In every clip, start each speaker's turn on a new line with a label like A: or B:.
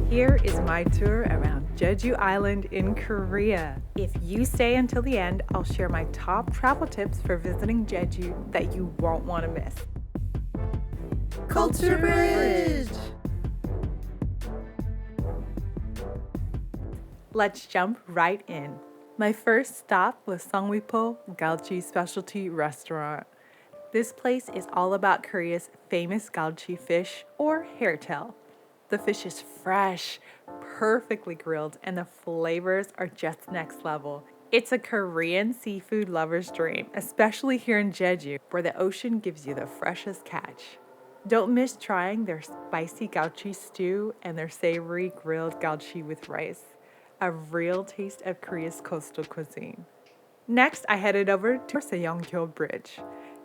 A: Here is my tour around Jeju Island in Korea. If you stay until the end, I'll share my top travel tips for visiting Jeju that you won't want to miss.
B: Culture Bridge!
A: Let's jump right in. My first stop was Songwipo Galchi Specialty Restaurant. This place is all about Korea's famous galchi fish or hairtail. The fish is fresh, perfectly grilled, and the flavors are just next level. It's a Korean seafood lover's dream, especially here in Jeju, where the ocean gives you the freshest catch. Don't miss trying their spicy galchi stew and their savory grilled galchi with rice. A real taste of Korea's coastal cuisine. Next, I headed over to Seongkyo Bridge.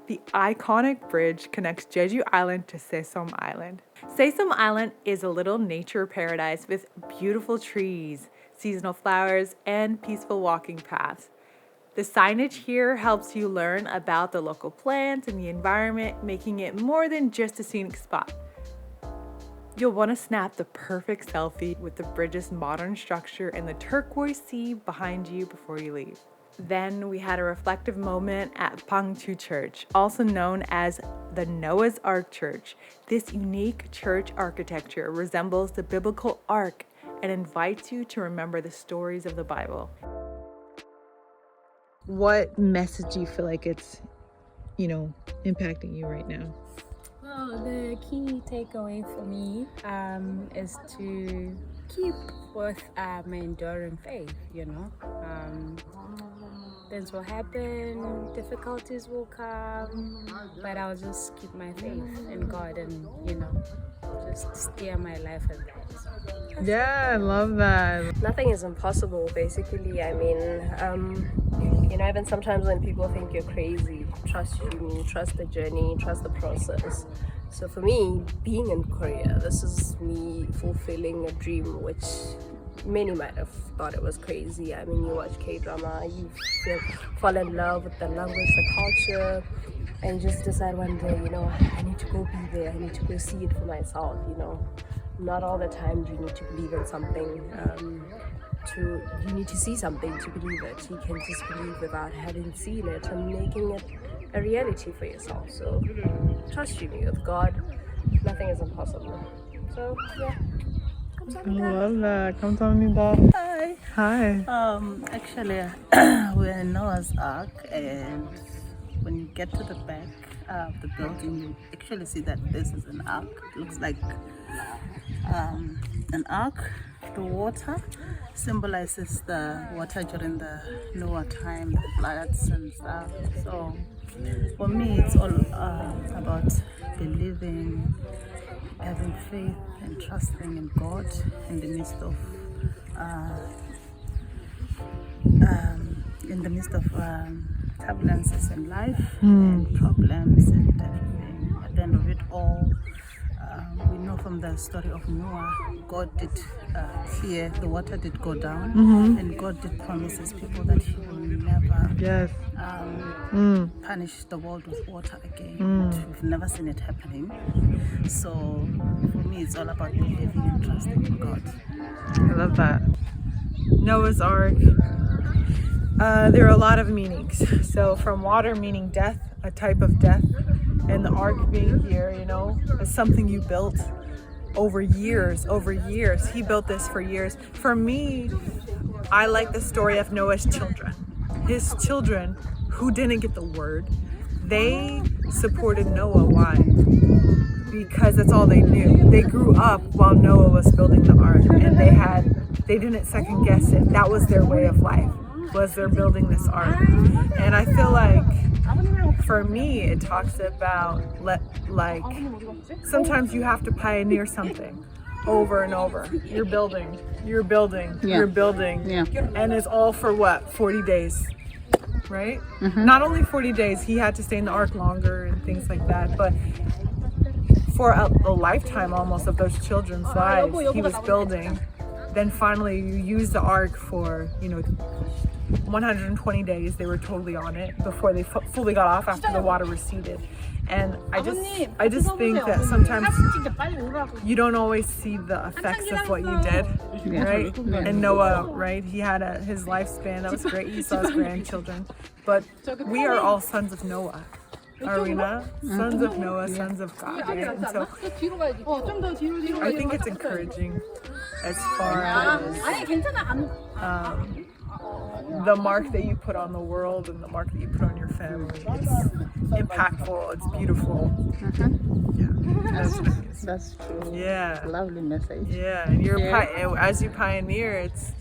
A: The iconic bridge connects Jeju Island to Sesom Island. Sesom Island is a little nature paradise with beautiful trees, seasonal flowers, and peaceful walking paths. The signage here helps you learn about the local plants and the environment, making it more than just a scenic spot. You'll want to snap the perfect selfie with the bridge's modern structure and the turquoise sea behind you before you leave. Then we had a reflective moment at Pangchu Church, also known as the Noah's Ark Church. This unique church architecture resembles the biblical ark and invites you to remember the stories of the Bible. What message do you feel like it's, impacting you right now?
C: Well, the key takeaway for me is to keep with my enduring faith, Things will happen, difficulties will come, but I'll just keep my faith in God and, just steer my life as that.
A: Yeah, I love that.
B: Nothing is impossible, basically. Even sometimes when people think you're crazy, trust you, trust the journey, trust the process. So for me, being in Korea, this is me fulfilling a dream which many might have thought it was crazy. You watch K-drama, you fall in love with the language, the culture, and just decide one day, I need to go be there, I need to go see it for myself, Not all the time do you need to believe in something. You need to see something to believe it. You can just believe without having seen it and making it a reality for yourself. So trust me, with God, nothing is impossible. So yeah.
A: I love that. 감사합니다.
D: Hi.
A: Hi.
D: Actually, we're in Noah's Ark, and when you get to the back of the building, you actually see that this is an ark. It looks like an ark. The water symbolizes the water during the Noah time, the floods and stuff. So for me, it's all about believing, having faith and trusting in God in the midst of turbulences in life and problems and everything. At the end of it all, we know from the story of Noah, God did clear, the water did go down, and God did promise his people that he will never punish the world with water again. But we've never seen it happening. So for me, it's all about believing and trusting in God.
A: I love that. Noah's Ark. There are a lot of meanings. So from water meaning death, a type of death, and the ark being here, as something you built over years. He built this for years. For me, I like the story of Noah's children. His children who didn't get the word, they supported Noah. Why? Because that's all they knew. They grew up while Noah was building the ark, and they didn't second guess it. That was their way of life, was they're building this ark. And I feel like for me, it talks about sometimes you have to pioneer something over and over. You're building, and it's all for what? 40 days, right? Not only 40 days, he had to stay in the ark longer and things like that, but for a lifetime almost of those children's lives, he was building then finally you use the ark for, 120 days. They were totally on it before they fully got off after the water receded. And I just think that sometimes you don't always see the effects of what you did, right? And Noah, right? He had his lifespan. That was great. He saw his grandchildren. But we are all sons of Noah. Are we not? Sons of Noah, sons of God. Right? And so I think it's encouraging as far as the mark that you put on the world and the mark that you put on your family. It's impactful. It's beautiful. Yeah, that's nice.
D: That's true.
A: Yeah.
D: Lovely message.
A: Yeah, and as you pioneer, it's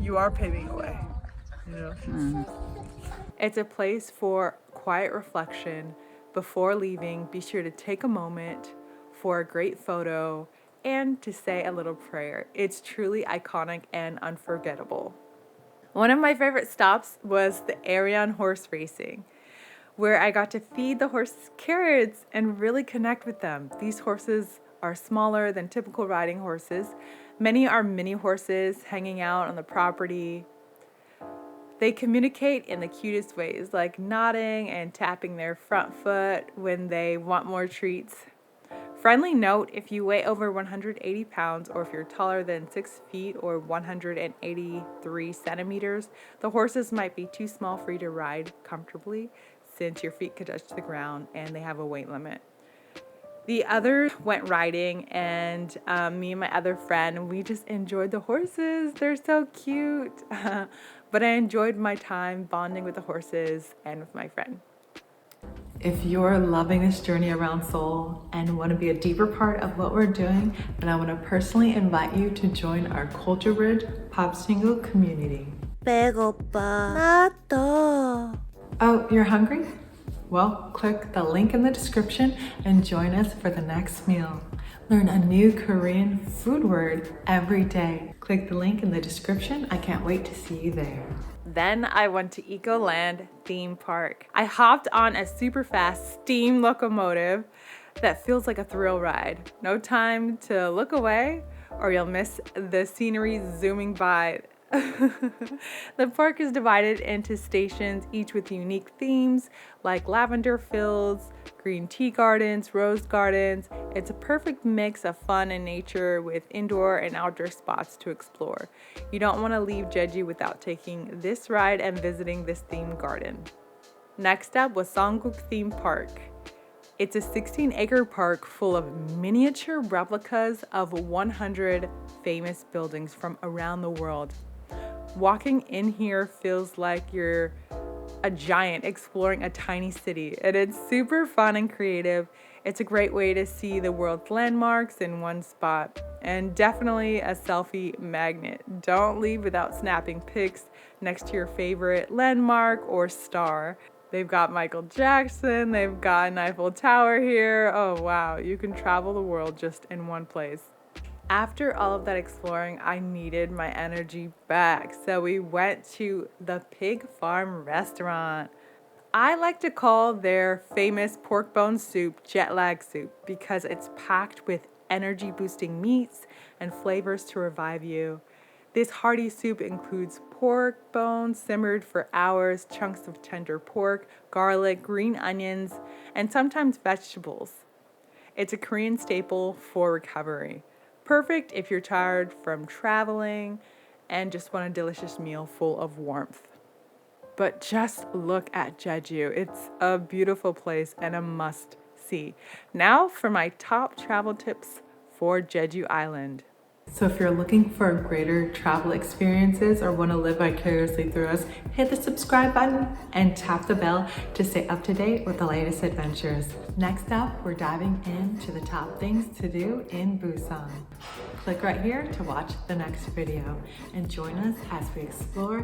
A: you are paving a way. It's a place for quiet reflection. Before leaving, be sure to take a moment for a great photo and to say a little prayer. It's truly iconic and unforgettable. One of my favorite stops was the Arion horse racing, where I got to feed the horses carrots and really connect with them. These horses are smaller than typical riding horses. Many are mini horses hanging out on the property. They communicate in the cutest ways, like nodding and tapping their front foot when they want more treats. Friendly note, if you weigh over 180 pounds or if you're taller than 6 feet or 183 centimeters, the horses might be too small for you to ride comfortably since your feet could touch the ground and they have a weight limit. The others went riding, and me and my other friend, we just enjoyed the horses. They're so cute. But I enjoyed my time bonding with the horses and with my friend. If you're loving this journey around Seoul and want to be a deeper part of what we're doing, then I want to personally invite you to join our Culture Bridge Pop Single community.
E: 배고파. 나도.
A: Oh, you're hungry? Well, click the link in the description and join us for the next meal. Learn a new Korean food word every day. Click the link in the description. I can't wait to see you there. Then I went to Ecoland Theme Park. I hopped on a super fast steam locomotive that feels like a thrill ride. No time to look away or you'll miss the scenery zooming by. The park is divided into stations, each with unique themes like lavender fields, green tea gardens, rose gardens. It's a perfect mix of fun and nature with indoor and outdoor spots to explore. You don't want to leave Jeju without taking this ride and visiting this theme garden. Next up was Songguk Theme Park. It's a 16-acre park full of miniature replicas of 100 famous buildings from around the world. Walking in here feels like you're a giant exploring a tiny city, and it's super fun and creative. It's a great way to see the world's landmarks in one spot, and definitely a selfie magnet. Don't leave without snapping pics next to your favorite landmark or star. They've got Michael Jackson, they've got an Eiffel Tower here. Oh wow, you can travel the world just in one place. After all of that exploring, I needed my energy back. So we went to the Pig Farm restaurant. I like to call their famous pork bone soup jet lag soup because it's packed with energy boosting meats and flavors to revive you. This hearty soup includes pork bones simmered for hours, chunks of tender pork, garlic, green onions, and sometimes vegetables. It's a Korean staple for recovery. Perfect if you're tired from traveling and just want a delicious meal full of warmth. But just look at Jeju. It's a beautiful place and a must-see. Now for my top travel tips for Jeju Island. So if you're looking for greater travel experiences or want to live vicariously through us, hit the subscribe button and tap the bell to stay up to date with the latest adventures. Next up, we're diving into the top things to do in Busan. Click right here to watch the next video and join us as we explore